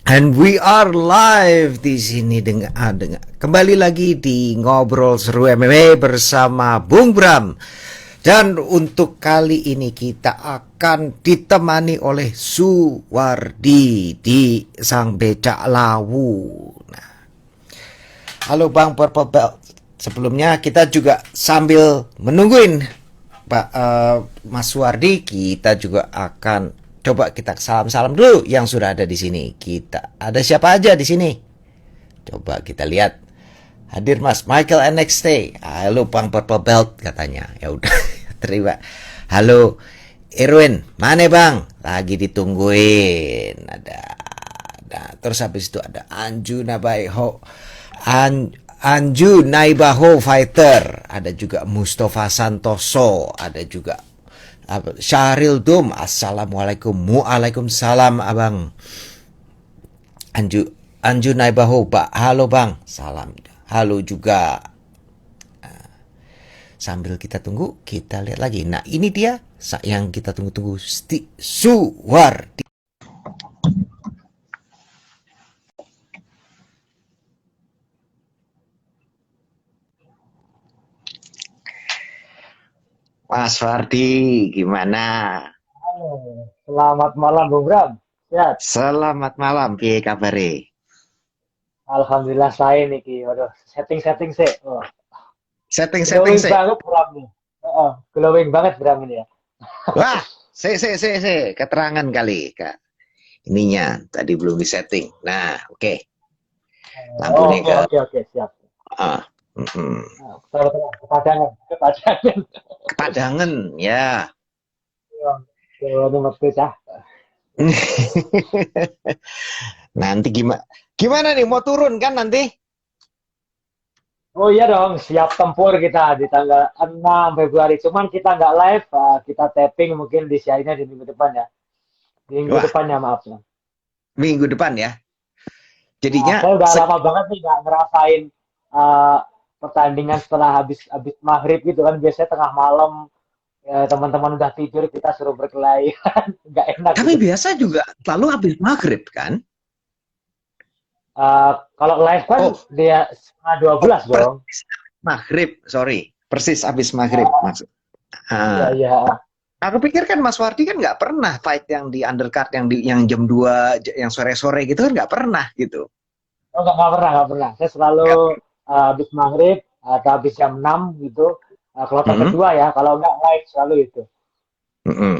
And we are live di sini dengan kembali lagi di ngobrol seru MMA bersama Bung Bram. Dan untuk kali ini kita akan ditemani oleh Suwardi di Sang Becak Lawu. Nah, halo Bang Purple Belt. Sebelumnya kita juga sambil menungguin Mas Suwardi, kita juga akan coba kita salam-salam dulu yang sudah ada di sini. Kita ada siapa aja di sini? Coba kita lihat. Hadir Mas Michael NXT. Halo Bang Purple Belt katanya. Ya udah, terima. Halo Irwin, mana Bang? Lagi ditungguin. Terus habis itu ada Anju Nabaiho. Anju Naibaho Fighter, ada juga Mustafa Santoso, ada juga Syahril Dum. Assalamualaikum. Waalaikumsalam Abang. Anju Naibaho, Pak. Halo Bang. Salam. Halo juga. Sambil kita tunggu, kita lihat lagi. Nah, ini dia yang kita tunggu-tunggu, Suwardi. Mas Wardi, gimana? Halo, selamat malam Bung Bram. Sehat. Selamat malam, piye kabare? Alhamdulillah saya nih Ki. Waduh, setting sih. Oh, Setting-setting glowing sih. banget Bram nih. Glowing banget Bram ini ya. Wah, keterangan kali, Kak. Ininya tadi belum disetting. Nah, oke. Lampu nih Oke, ke oke, oke, siap. ah, mm-mm. Nah, betul, kepadangan. Kepadangan, ya. Ini maksud ya. Nanti gimana? Gimana nih mau turun kan nanti? Oh iya dong, siap tempur kita di tanggal 6 Februari. Cuman kita nggak live, kita tapping mungkin di siarnya di minggu depan ya. Minggu Wah, depan ya, maaf ya. minggu depan ya. Nah, Jadinya saya udah lama banget nih nggak ngerasain uh, pertandingan setelah habis habis maghrib gitu kan. Biasanya tengah malam ya, teman-teman udah tidur kita suruh berkelahi, nggak enak tapi gitu. biasa juga selalu habis maghrib kan? Kalau live kan Oh, dia setengah 12 dong. persis maghrib, sorry. Persis habis maghrib maksud. Iya, Ah. iya. Aku pikir kan Mas Wardi kan nggak pernah fight yang di undercard yang jam 2 yang sore-sore gitu kan nggak pernah gitu. Oh, nggak pernah, nggak pernah. Saya selalu Nggak. habis maghrib atau habis jam 6 gitu. Kloter Mm-mm, kedua ya, kalau nggak live selalu itu. mm-mm.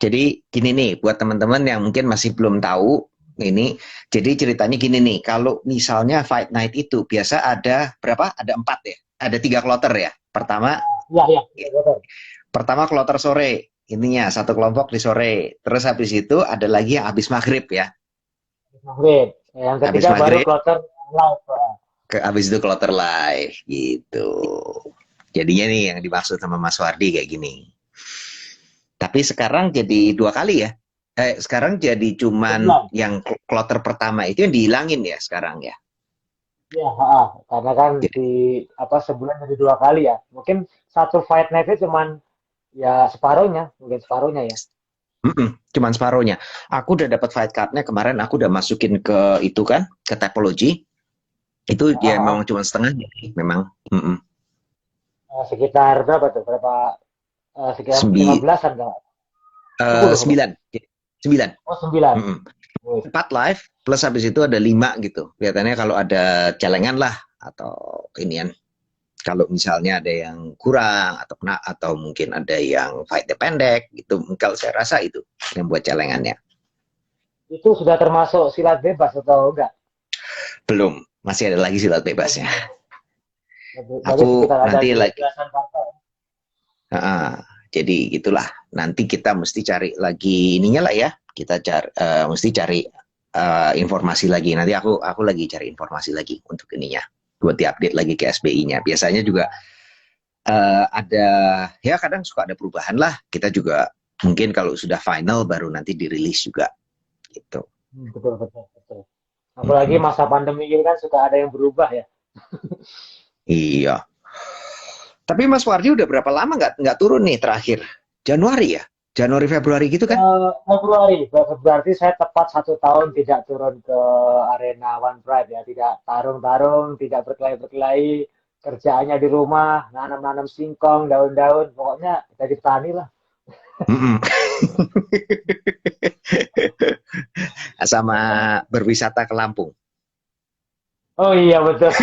Jadi gini nih buat teman-teman yang mungkin masih belum tahu ini. Jadi ceritanya gini nih, kalau misalnya fight night itu biasa ada berapa? Ada 4 ya. Ada 3 kloter ya. Pertama, Iya, iya, iya, betul. pertama kloter sore. Ininya satu kelompok di sore. Terus habis itu ada lagi yang habis maghrib ya. Habis maghrib. Yang Habis ketiga baru maghrib kloter live. ke habis itu kloter live gitu. Jadinya nih yang dimaksud sama Mas Wardi kayak gini. Tapi sekarang jadi 2 kali ya. Sekarang jadi cuman Sebulan. yang kloter pertama itu yang dihilangin ya sekarang ya. Iya, karena kan Jadi, di apa sebulan jadi 2 kali ya. Mungkin satu fight night-nya cuman ya separuhnya, mungkin separuhnya ya. cuman separuhnya. Aku udah dapat fight card-nya kemarin, aku udah masukin ke itu kan, ke Tapology. Itu Ah, ya ah, memang cuma setengah memang. sekitar berapa tuh? Berapa sekitar Sembi, 15-an enggak? 10 apa? 9. 9. Oh, 9. Mm-mm. Wih. 4 live plus habis itu ada 5 gitu. Kelihatannya kalau ada celengan lah atau inian. Kalau misalnya ada yang kurang atau kena atau mungkin ada yang fightnya pendek gitu, kalau saya rasa itu yang buat celengannya. Itu sudah termasuk silat bebas atau enggak? Belum, masih ada lagi silat Oh, bebasnya. belum. Berarti Aku sekitar ada nanti dua lagi, belasan partai. jadi gitulah. Nanti kita mesti cari lagi ininya lah ya. Kita cari, mesti cari informasi lagi. Nanti aku lagi cari informasi lagi untuk ininya. Buat diupdate lagi ke SBI-nya. Biasanya juga ada ya kadang suka ada perubahan lah. Kita juga mungkin kalau sudah final baru nanti dirilis juga gitu. Betul, betul, betul. Apalagi Mm-mm. masa pandemi ini kan suka ada yang berubah ya. Iya. Tapi Mas Wardi udah berapa lama nggak turun nih terakhir? Januari ya? Januari Februari gitu kan? Februari, berarti saya tepat 1 tahun tidak turun ke arena One Pride ya, tidak tarung-tarung, tidak berkelahi-berkelahi, kerjaannya di rumah, nanam-nanam singkong, daun-daun, pokoknya jadi petani lah. Mm-mm. Sama berwisata ke Lampung. Oh iya betul,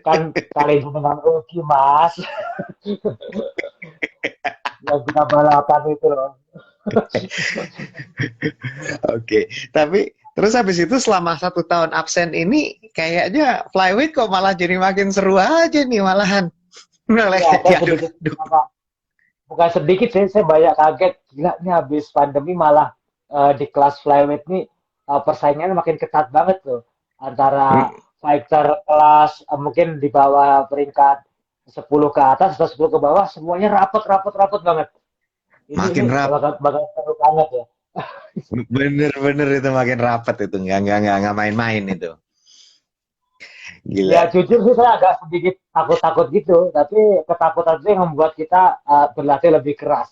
kan kali itu dengan Uki Mas, yang kita balapan itu loh. Oke, tapi terus habis itu selama 1 tahun absen ini kayaknya flyweight kok malah jadi makin seru aja nih malahan. Malah Iya, saya sedikit diaduk-aduk. apa, bukan sedikit sih, saya banyak kaget. Gila nih habis pandemi malah di kelas flyweight nih persaingannya makin ketat banget tuh antara Mm, fighter kelas mungkin di bawah peringkat 10 ke atas atau 10 ke bawah semuanya rapet rapet rapet banget. Ini makin rap, bakal seru banget ya. bener-bener itu makin rapet itu nggak main-main itu. Ya Gila. jujur sih saya agak sedikit takut-takut gitu, tapi ketakutan itu yang membuat kita berlatih lebih keras.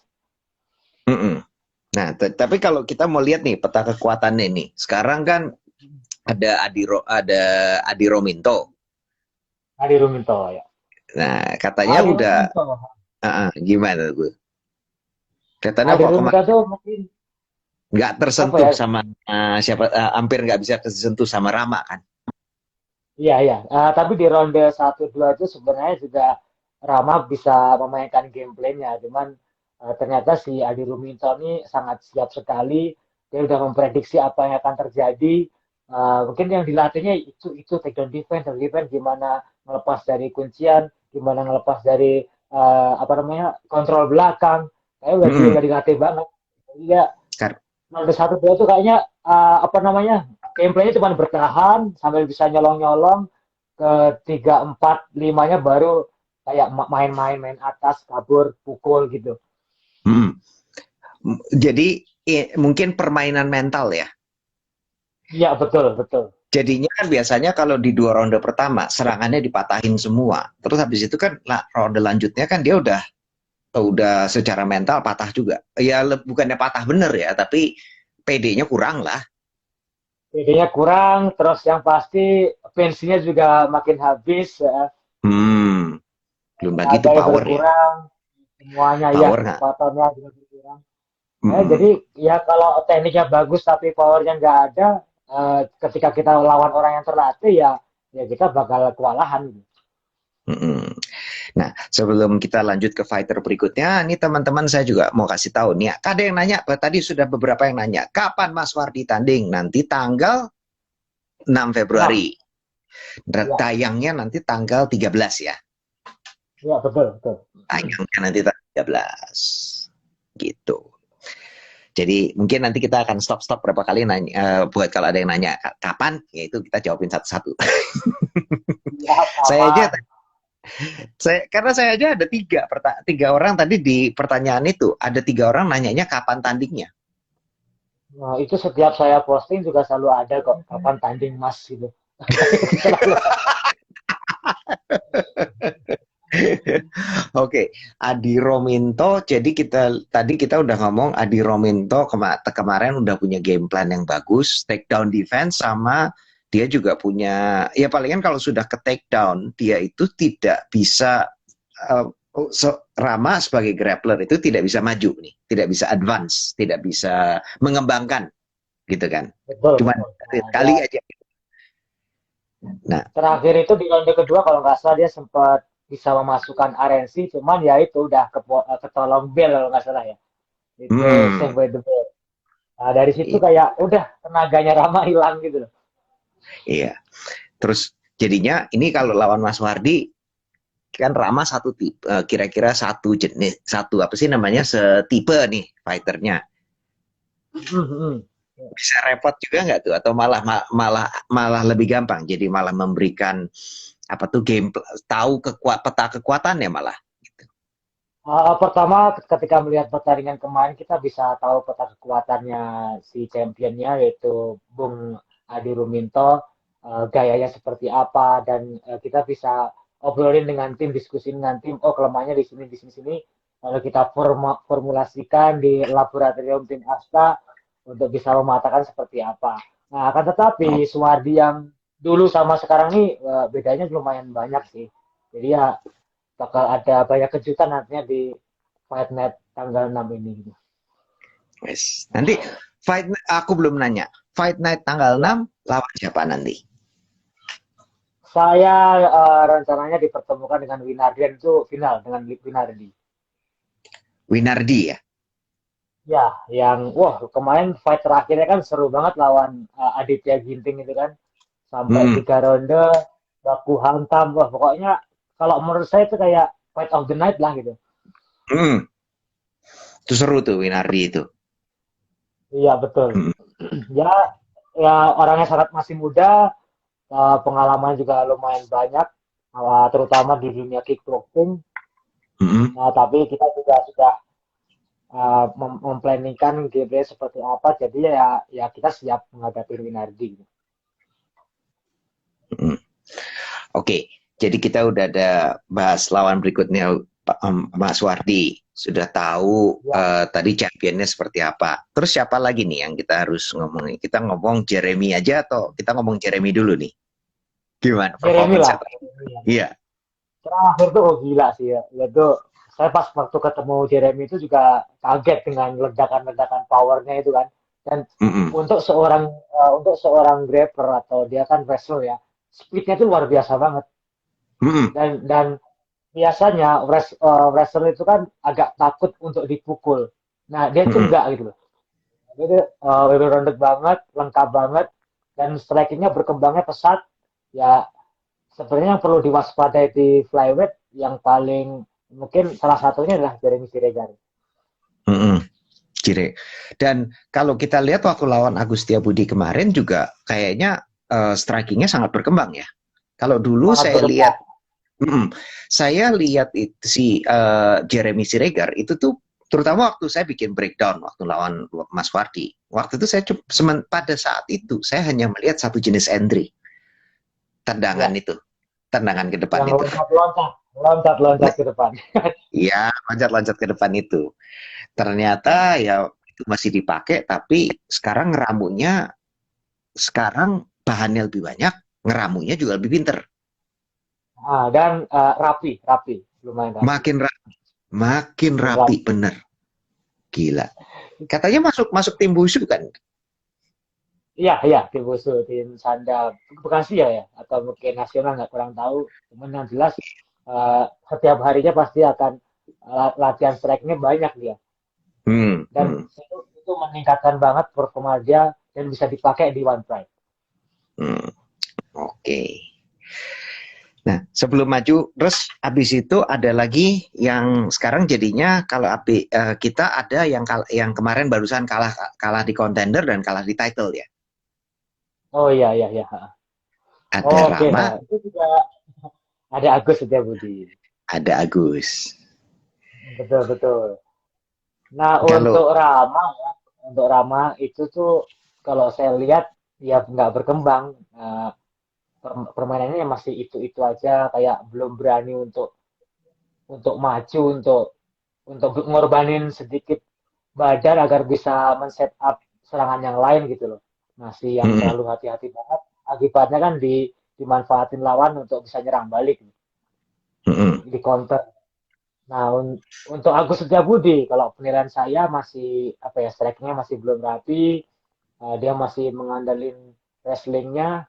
Mm-mm. Nah, tapi kalau kita mau lihat nih peta kekuatannya nih, sekarang kan ada Adi Rominto. Adi Ruminto ya. Nah, katanya Adi udah Ruminto. gimana tuh? Katanya Adi kok Ruminto kemarin tuh mungkin nggak apa tersentuh ya. sama siapa, hampir nggak bisa tersentuh sama Rama kan? Iya, iya. Tapi di ronde 1-2 itu sebenarnya juga Rama bisa memainkan gameplaynya. Cuman ternyata si Adi Ruminto ini sangat siap sekali. Dia udah memprediksi apa yang akan terjadi. Mungkin yang dilatihnya itu takedown defense, takedown defense gimana ngelepas dari kuncian, gimana ngelepas dari apa namanya kontrol belakang. Kayak Mm-mm. udah dilatih banget. Jadi dia Kar- ronde 1-2 itu kayaknya apa namanya gameplaynya cuma bertahan sambil bisa nyolong-nyolong ke 3, 4, 5-nya baru kayak main-main main atas kabur pukul gitu. mm. Jadi mungkin permainan mental ya. Iya betul betul. Jadinya kan biasanya kalau di 2 ronde pertama serangannya dipatahin semua. Terus habis itu kan ronde lanjutnya kan dia udah secara mental patah juga. Ya bukannya patah bener ya, tapi PD-nya kurang lah. PD-nya kurang, terus yang pasti pensinya juga makin habis, Hmm, belum lagi itu tenaganya power ya. berkurang, semuanya ya Power nggak? kecepatannya juga berkurang. Jadi Hmm, ya kalau tekniknya bagus tapi powernya nggak ada, ketika kita lawan orang yang terlatih ya ya kita bakal kewalahan gitu. hmm. Nah, sebelum kita lanjut ke fighter berikutnya, ini teman-teman saya juga mau kasih tahu nih. Ada yang nanya, tadi sudah beberapa yang nanya, kapan Mas Wardi tanding? Nanti tanggal 6 Enam, Februari. ya, Tayangnya nanti tanggal 13 ya. ya betul betul. Tayangnya nanti tanggal 13. Gitu. Jadi mungkin nanti kita akan stop-stop berapa kali nanya, buat kalau ada yang nanya kapan, ya itu kita jawabin satu-satu. Ya saya aja, aman. karena saya aja ada tiga orang tadi di pertanyaan itu, ada 3 orang nanyanya kapan tandingnya. Nah, itu setiap saya posting juga selalu ada kok kapan tanding Mas gitu. Selalu. Oke, Adi Rominto. Jadi kita udah ngomong Adi Rominto kemarin udah punya game plan yang bagus, takedown defense sama dia juga punya ya palingan kalau sudah ke takedown dia itu tidak bisa uh, Rama sebagai grappler itu tidak bisa maju nih, tidak bisa advance, tidak bisa mengembangkan gitu kan. Betul Cuma betul. Nah, dia kali aja. Nah, terakhir itu di ronde kedua kalau nggak salah dia sempat bisa memasukkan RNC, cuman ya itu udah ketolong bel kalau nggak salah ya. Itu save hmm, by the bell. Nah, dari situ kayak udah tenaganya Rama hilang gitu loh. iya. Terus jadinya ini kalau lawan Mas Wardi kan Rama satu tipe, kira-kira satu jenis, satu apa sih namanya, setipe nih fighternya. Bisa repot juga nggak tuh? Atau malah malah malah lebih gampang? Jadi malah memberikan apa tuh game, tahu peta kekuatannya malah. Pertama, ketika melihat pertandingan kemarin, kita bisa tahu peta kekuatannya si championnya, yaitu Bung Adi Ruminto, gayanya seperti apa, dan kita bisa obrolin dengan tim, diskusi dengan tim, oh kelemahannya di sini, di sini, sini. lalu kita formulasikan di laboratorium tim Asta untuk bisa mematahkan seperti apa. Nah, akan tetapi Suwardi yang dulu sama sekarang ini bedanya lumayan banyak sih. Jadi ya bakal ada banyak kejutan nantinya di Fight Night tanggal 6 ini gitu. Wes. Nanti aku belum nanya. Fight Night tanggal Ya, 6 lawan siapa nanti? saya rencananya dipertemukan dengan Winardi itu final dengan Winardi. Winardi ya. Ya, yang wah kemarin fight terakhirnya kan seru banget lawan Aditya Ginting itu kan sampai Hmm. 3 ronde baku hantam wah pokoknya kalau menurut saya itu kayak fight of the night lah gitu. Hmm. Itu seru tuh Winardi itu. Iya betul. Hmm. Ya ya orangnya sangat masih muda, pengalaman juga lumayan banyak, terutama di dunia kickboxing. Hmm. Nah, tapi kita juga sudah memplanningkan gameplay seperti apa, jadi ya ya kita siap menghadapi Winardi. Hmm. Oke, jadi kita udah ada bahas lawan berikutnya Mas Wardi. Sudah tahu Ya, tadi championnya seperti apa. Terus siapa lagi nih yang kita harus ngomongin? Kita ngomong Jeremy aja atau kita ngomong Jeremy dulu nih? Gimana Jeremy performance lah. tadi? Jeremy ya. Iya. Terakhir tuh oh, gila sih ya. Yaitu saya pas waktu ketemu Jeremy itu juga kaget dengan ledakan-ledakan powernya itu kan. Dan Mm-mm. untuk seorang grappler atau dia kan wrestler ya, speednya itu luar biasa banget. Mm-mm. Dan biasanya wrestler itu kan agak takut untuk dipukul. Nah dia tuh Mm-mm. enggak gitu loh. Dia tuh rounded banget, lengkap banget, dan strikingnya berkembangnya pesat. Ya sebenarnya yang perlu diwaspadai di flyweight yang paling mungkin salah satunya adalah Jeremy Siregar. Mm-mm. Cire. Dan kalau kita lihat waktu lawan Agustia Budi kemarin juga kayaknya strikingnya sangat berkembang ya. Kalau dulu Sangat saya lihat, berkembang. saya lihat itu, si Jeremy Siregar itu tuh terutama waktu saya bikin breakdown waktu lawan Mas Wardi. Waktu itu pada saat itu saya hanya melihat satu jenis entry, tendangan Ya, itu, tendangan ke depan yang itu. loncat-loncat, loncat-loncat ke depan. Iya, loncat-loncat ke depan itu. Ternyata ya itu masih dipakai, tapi sekarang ngeramunya, sekarang bahannya lebih banyak, ngeramunya juga lebih pinter. Dan rapi, rapi, lumayan rapi. Makin makin Makin rapi, rapi. bener. Gila. Katanya masuk masuk tim Wushu kan? Iya, iya, tim Wusu, tim Sanda Bekasi ya, atau mungkin nasional nggak kurang tahu. Cuman yang jelas setiap harinya pasti akan latihan strike-nya banyak dia. Hmm, Dan hmm, itu meningkatkan banget performa dia dan bisa dipakai di One Pride. hmm. Oke. Nah, sebelum maju, terus habis itu ada lagi yang sekarang jadinya kalau kita ada yang kemarin barusan kalah kalah di contender dan kalah di title ya. Oh iya iya iya. Ada Oke, Rama, itu juga ada Agus Setiabudi. ada Agus. Betul betul. Nah Kalau untuk Rama itu tuh kalau saya lihat ya nggak berkembang. Permainannya masih itu aja kayak belum berani untuk maju untuk ngorbanin sedikit badan agar bisa men-set up serangan yang lain gitu loh. Masih yang mm, terlalu hati-hati banget. Akibatnya kan dimanfaatin lawan untuk bisa nyerang balik mm, di counter. Nah, untuk Agus Setiabudi, kalau penilaian saya masih apa ya strike-nya masih belum rapi, dia masih mengandalkan wrestlingnya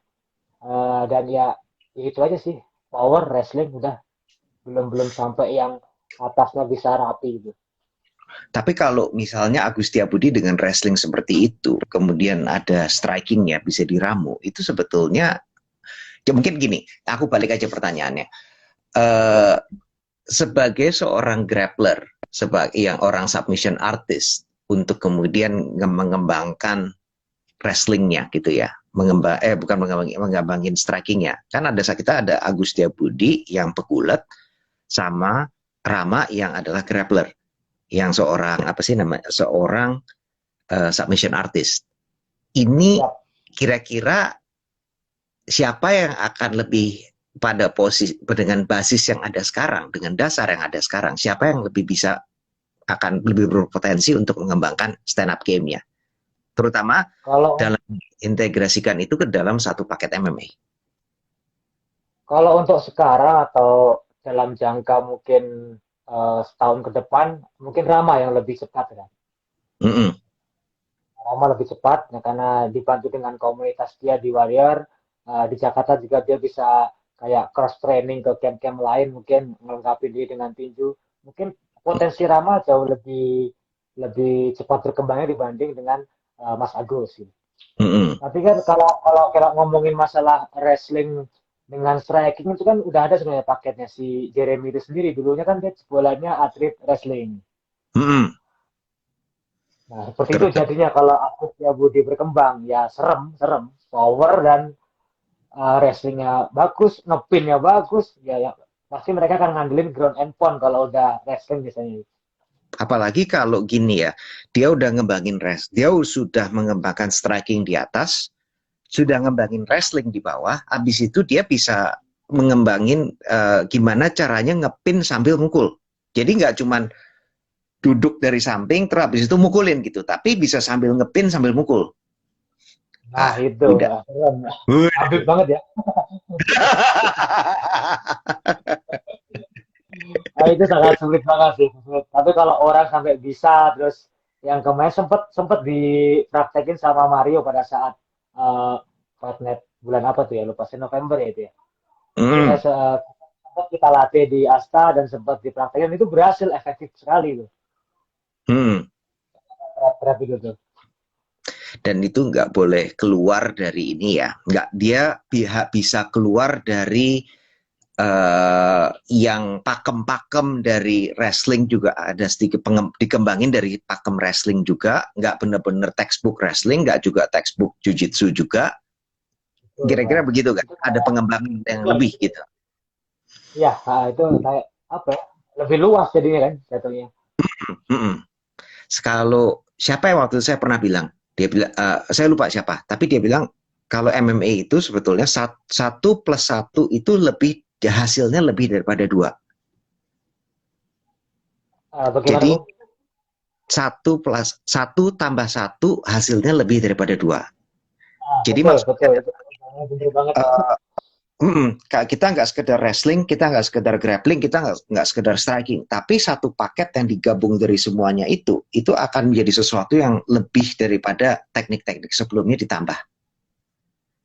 dan ya itu aja sih power wrestling udah belum belum sampai yang atasnya bisa rapi gitu. tapi kalau misalnya Agustia Budi dengan wrestling seperti itu, kemudian ada strikingnya bisa diramu, itu sebetulnya ya mungkin gini. Aku balik aja pertanyaannya. Ya, Eh, Sebagai seorang grappler, sebagai yang orang submission artist, untuk kemudian mengembangkan wrestlingnya gitu ya, bukan mengembangin strikingnya. Kan kita ada Agustia Budi yang pegulat sama Rama yang adalah grappler, yang seorang apa sih namanya, seorang submission artist. Ini siap. kira-kira siapa yang akan lebih pada posisi dengan basis yang ada sekarang, dengan dasar yang ada sekarang, siapa yang lebih bisa akan lebih berpotensi untuk mengembangkan stand up game-nya, terutama Kalau dalam integrasikan itu ke dalam satu paket MMA. kalau untuk sekarang atau dalam jangka mungkin setahun ke depan, mungkin Rama yang lebih cepat kan. Mm-mm. Rama lebih cepat, ya, karena dibantu dengan komunitas dia di Warrior. Di Jakarta juga dia bisa kayak cross training ke camp-camp lain, mungkin melengkapi diri dengan tinju. Mungkin potensi Rama jauh lebih lebih cepat berkembangnya dibanding dengan Mas Agus gitu. Mm-mm. Tapi kan kalau kalau kalau ngomongin masalah wrestling dengan striking itu kan udah ada sebenarnya paketnya si Jeremy itu sendiri. Dulunya kan dia bolanya atlet wrestling. Mm-mm. Nah, seperti itu Terus jadinya kalau aku ya Budi berkembang, ya serem, serem. Power dan wrestlingnya bagus, ngepinnya bagus, ya, ya pasti mereka akan ngandelin ground and pound kalau udah wrestling biasanya. apalagi kalau gini ya, dia udah ngembangin dia sudah mengembangkan striking di atas, sudah ngembangin wrestling di bawah, habis itu dia bisa mengembangin gimana caranya ngepin sambil mukul. Jadi nggak cuman duduk dari samping terus habis itu mukulin gitu, tapi bisa sambil ngepin sambil mukul. Nah, Ah, itu udah. serem. Habib banget ya. Nah, itu sangat sulit banget sih. Sulit. Tapi kalau orang sampai bisa, terus yang kemarin sempet sempet dipraktekin sama Mario pada saat uh, Fight bulan apa tuh ya? Lupa sih, November ya itu ya. Itu Hmm, sempat kita latih di Asta dan sempat dipraktekin itu berhasil efektif sekali tuh. hmm. Berat itu tuh. Dan itu nggak boleh keluar dari ini ya, nggak, dia pihak bisa keluar dari yang pakem-pakem dari wrestling juga ada sedikit dikembangin dari pakem wrestling juga, nggak bener-bener textbook wrestling, nggak juga textbook jujitsu juga, Betul, kira-kira Pak. begitu kan, Itu ada kayak, pengembangan yang betul, lebih betul. gitu. Ya, itu kayak apa ya? Lebih luas jadinya kan jatuhnya. Mm-mm. Kalau siapa yang waktu itu saya pernah bilang, dia bilang, saya lupa siapa, tapi dia bilang kalau MMA itu sebetulnya satu plus satu itu lebih, hasilnya lebih daripada dua. Bagaimana, Jadi Bung? satu plus satu tambah satu hasilnya lebih daripada dua. Jadi Betul, maksudnya betul. Itu bener banget. kita nggak sekedar wrestling, kita nggak sekedar grappling, kita nggak sekedar striking, tapi satu paket yang digabung dari semuanya itu akan menjadi sesuatu yang lebih daripada teknik-teknik sebelumnya ditambah.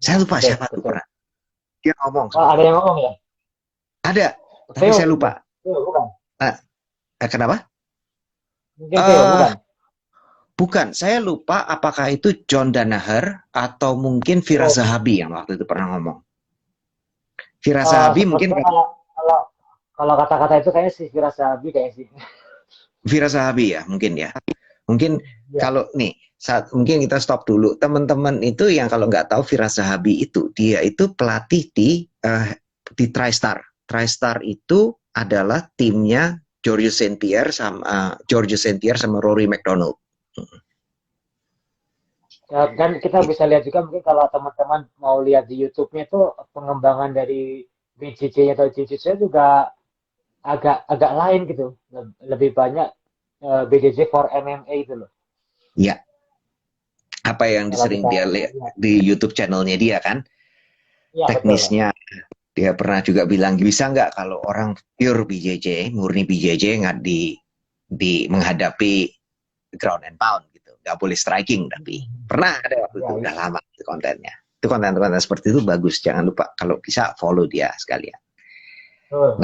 Saya Nah, lupa betul, siapa tuh betul. pernah dia ngomong Oh, seperti ada yang itu. ngomong ya? Ada, tapi Theo saya mungkin. lupa. Theo, bukan. Eh, kenapa? Mungkin Theo, Eh bukan. bukan, saya lupa apakah itu John Danaher atau mungkin Fira Oh, Zahabi yang waktu itu pernah ngomong. Fira Zahabi mungkin. sepertinya kalau kalau kalau kata-kata itu kayaknya si Firasabi kayak sih. Vira Sahabi ya mungkin ya. Mungkin Iya. kalau nih saat mungkin kita stop dulu, teman-teman itu yang kalau nggak tahu Vira Sahabi itu dia itu pelatih di TriStar. TriStar itu adalah timnya George Saint Pierre sama Rory McDonald. Ya, dan kita bisa lihat juga mungkin kalau teman-teman mau lihat di YouTube-nya itu pengembangan dari BJJ atau Jiu-Jitsu juga agak agak lain gitu. Lebih banyak BJJ for MMA itu loh. Ya, apa yang Kalau sering kita dia lihat lihat. di YouTube channelnya dia kan, Iya, betul, Pak. teknisnya. Dia pernah juga bilang bisa nggak kalau orang pure BJJ, murni BJJ nggak di menghadapi ground and pound gitu, nggak boleh striking, tapi pernah ada waktu Iya, itu, iya. udah lama itu kontennya. Itu konten-konten seperti itu bagus, jangan lupa kalau bisa follow dia sekalian. Betul.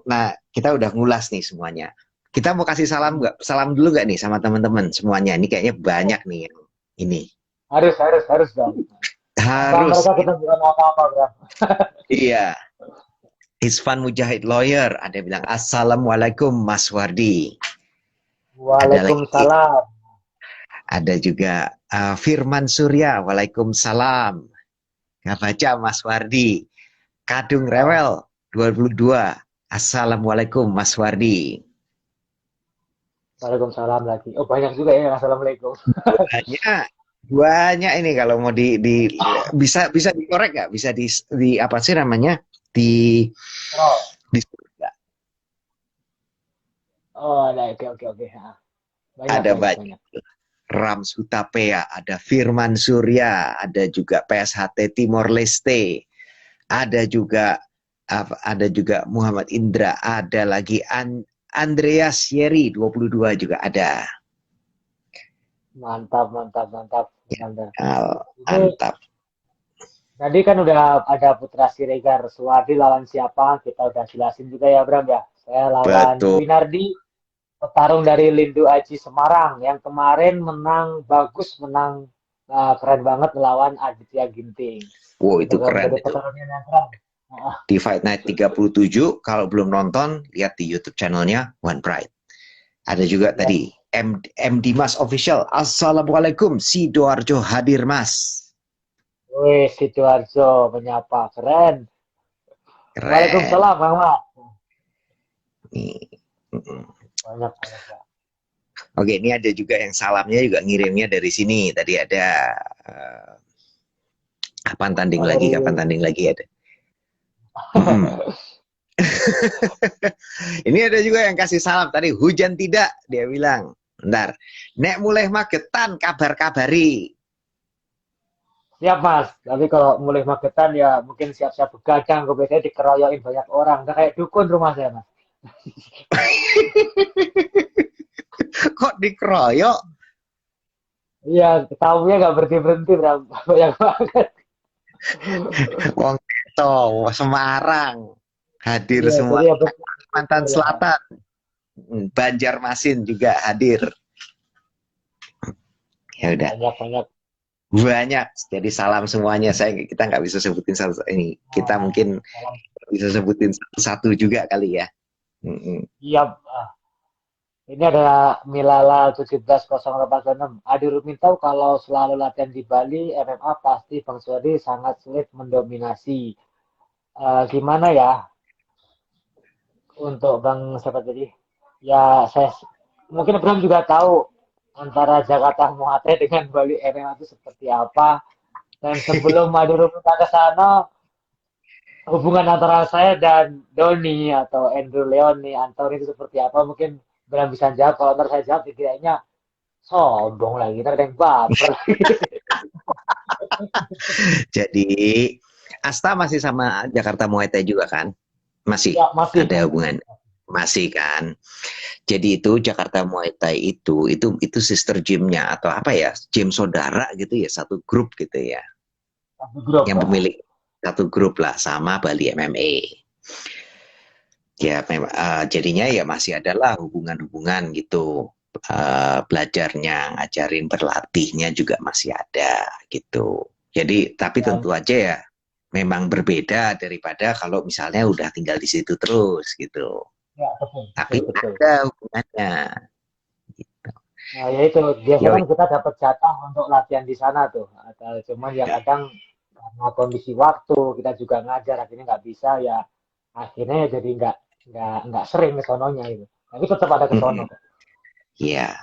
Nah, kita udah ngulas nih semuanya, kita mau kasih salam nggak, salam dulu nggak nih sama teman-teman semuanya, ini kayaknya banyak nih yang ini Harus dong. Tanpa harus. mereka kita bukan apa-apa, Bro. Iya, Isfan Mujahid Lawyer ada bilang assalamualaikum Mas Wardi. Ada lagi, Waalaikumsalam. ada juga Firman Surya, Waalaikumsalam. Nggak baca Mas Wardi. Kadung Ah, Rewel 22. Assalamualaikum Mas Wardi. Waalaikumsalam lagi. Oh, banyak juga ya. Assalamualaikum. Banyak, banyak ini kalau mau bisa bisa dikorek nggak? Bisa di apa sih namanya? Di Terus. di Oh, ada, oke, oke, oke. Ah, banyak, Ada banyak, banyak. banyak. Rams Hutapea, ada Firman Surya, ada juga PSHT Timor Leste, ada juga Muhammad Indra, ada lagi Andreas Yeri 22 juga ada. Mantap, mantap, mantap, Ya, mantap. Ini mantap. tadi kan udah ada Putra Siregar, Suwardi lawan siapa? Kita udah jelasin juga ya, Bram ya. Saya lawan Betul, Winardi, petarung dari Lindu Aji Semarang yang kemarin menang bagus, menang keren banget melawan Aditya Ginting. wow itu Juga keren menjadi itu. pertarungan yang keren. Ah, Di Fight Night 37, kalau belum nonton, lihat di YouTube channelnya One Pride. Ada juga yes. tadi M Dimas Official. Assalamualaikum, Sidoarjo hadir mas. Wih, Sidoarjo menyapa, keren. Keren. Waalaikumsalam, Bang Mat. Nih. Banyak, banyak, Bang. Oke, ini ada juga yang salamnya juga ngirimnya dari sini. Tadi ada uh, kapan tanding Oh, lagi, dari kapan tanding lagi ada. Ini ada juga yang kasih salam tadi, hujan tidak, dia bilang. Bentar. Nek mulai magetan kabar-kabari. Siap Mas, tapi kalau mulai magetan ya mungkin siap-siap begadang, gue biasanya dikeroyokin banyak orang, udah kayak dukun rumah saya Mas. Kok dikeroyok? Iya, tamunya nggak berhenti-berhenti, Bram. Banyak banget. Wong itu Semarang hadir Iya, semua. jadi ya Kalimantan bersyukur lah. Selatan, Banjarmasin juga hadir. Ya udah Banyak-banyak. banyak. Jadi salam semuanya. Kita nggak bisa sebutin satu ini. Kita mungkin Salam. bisa sebutin satu-satu juga kali ya. Mm-mm. Siap. Ini adalah Milala 170886. Adi Rumintau kalau selalu latihan di Bali, MMA pasti Bang Suwadi sangat sulit mendominasi. Gimana ya untuk Bang siapa tadi? Ya, saya mungkin Bram juga tahu antara Jakarta Muay Thai dengan Bali MMA itu seperti apa. Dan sebelum Adi Rumintau ke sana, hubungan antara saya dan Doni atau Andrew Leoni, Anton itu seperti apa? Mungkin Bram bisa jawab. Kalau ntar saya jawab, dikiranya sombong lagi, ntar ada yang baper. Jadi Asta masih sama Jakarta Muay Thai juga kan? Masih Ya, masih, ada masih. hubungan. Masih kan? Jadi itu Jakarta Muay Thai itu sister gymnya atau apa ya? Gym saudara gitu ya, satu grup gitu ya. Satu grup. Yang pemilik satu grup lah sama Bali MMA. Ya memang jadinya ya masih adalah hubungan-hubungan gitu. Belajarnya, ngajarin berlatihnya juga masih ada gitu. Jadi tapi Dan, tentu aja ya memang berbeda daripada kalau misalnya udah tinggal di situ terus gitu. ya, betul, Tapi betul, betul. ada hubungannya. Gitu. Nah, ya itu biasanya Yo, kan kita dapat jatah untuk latihan di sana tuh. Atau cuman ya ya. kadang karena kondisi waktu kita juga ngajar akhirnya nggak bisa ya akhirnya ya jadi nggak sering ke sononya itu. Tapi tetap ada ke sono. Ya,